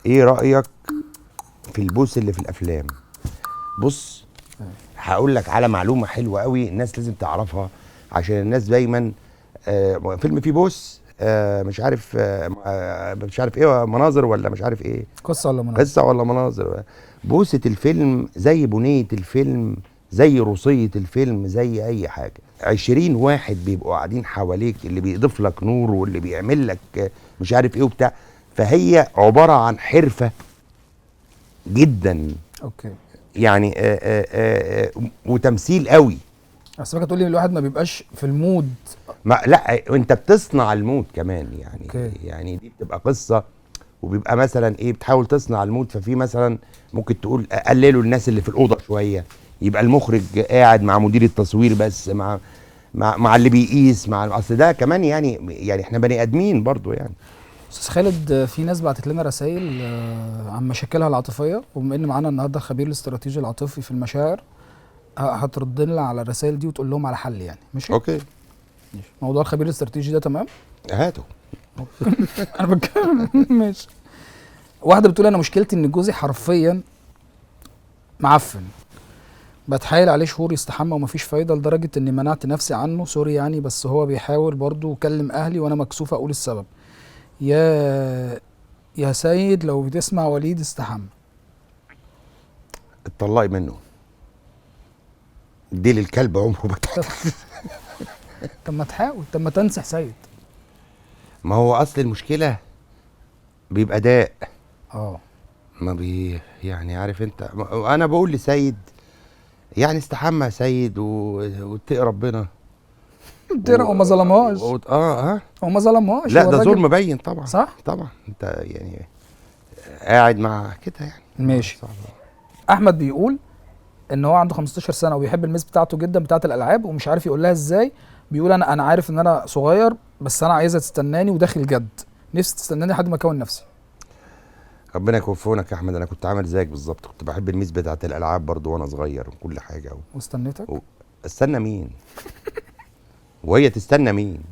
ايه رايك في البوس اللي في الافلام؟ بص، هقول لك على معلومه حلوه قوي الناس لازم تعرفها، عشان الناس دايما فيلم فيه بوس مش عارف مش عارف ايه، مناظر ولا مش عارف ايه، قصه ولا مناظر؟ قصه ولا مناظر. بوسه الفيلم زي بنيه الفيلم، زي روسيه الفيلم، زي اي حاجه. 20 واحد بيبقوا قاعدين حواليك، اللي بيضيف لك نور واللي بيعمل لك مش عارف ايه وبتاع. فهي عباره عن حرفه جدا اوكي. يعني وتمثيل قوي. بس فاكر تقول لي الواحد ما بيبقاش في المود. ما لا، انت بتصنع المود كمان يعني. اوكي. يعني دي بتبقى قصه، وبيبقى مثلا ايه، بتحاول تصنع المود. ففي مثلا ممكن تقول قللوا الناس اللي في الاوضه شويه، يبقى المخرج قاعد مع مدير التصوير بس، مع اللي بيقيس، مع اصل ده كمان يعني احنا بني ادمين برضو يعني. استاذ خالد، في ناس بعتت لنا رسائل عن مشاكلها العاطفيه، وبما ان معانا النهارده خبير الاستراتيجي العاطفي في المشاعر، هترد لنا على الرسائل دي وتقول لهم على حل يعني. ماشي؟ اوكي، ماشي. موضوع الخبير الاستراتيجي ده تمام؟ هاتوا. انا بتكلم. ماشي. واحده بتقول انا مشكلتي ان جوزي حرفيا معفن، بتحايل عليه شهور يستحمى ومفيش فايده، لدرجه اني منعت نفسي عنه، سوري يعني، بس هو بيحاول برضه وكلم اهلي وانا مكسوفه اقول السبب. يا سيد لو بتسمع وليد استحمى. اتطلقي منه، دي للكلب عمره ما طب ما تحاول، طب ما تنصح سيد. ما هو اصل المشكله بيبقى داء. اه. ما بي يعني عارف انت، انا بقول لسيد يعني استحمى يا سيد واتقي ربنا. ترى وما ظلمهاش. ها. هو ما ظلمهاش، لا هو ده الراجل ظلم باين طبعا. صح. طبعا انت يعني قاعد مع كده يعني. ماشي. صعب. احمد بيقول ان هو عنده 15 سنه وبيحب الميس بتاعته جدا بتاعه الالعاب، ومش عارف يقول لها ازاي. بيقول انا عارف ان انا صغير، بس انا عايزها تستناني وداخل جد، نفسي تستناني لحد ما اكون نفسي. ربنا يكون في عونك يا احمد. انا كنت عامل زيك بالظبط، كنت بحب الميس بتاعت الالعاب برضو وانا صغير وكل حاجه واستنيتك. استنى مين؟ وهي تستنى مين؟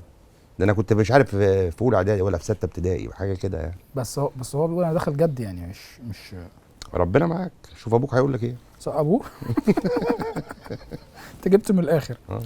ده انا كنت مش عارف في اولى اعدادي ولا في سته ابتدائي وحاجه كده يعني. بس هو بيقول انا داخل جد يعني، مش ربنا معاك. شوف ابوك هيقول لك ايه. ابوه. انت جبت من الاخر.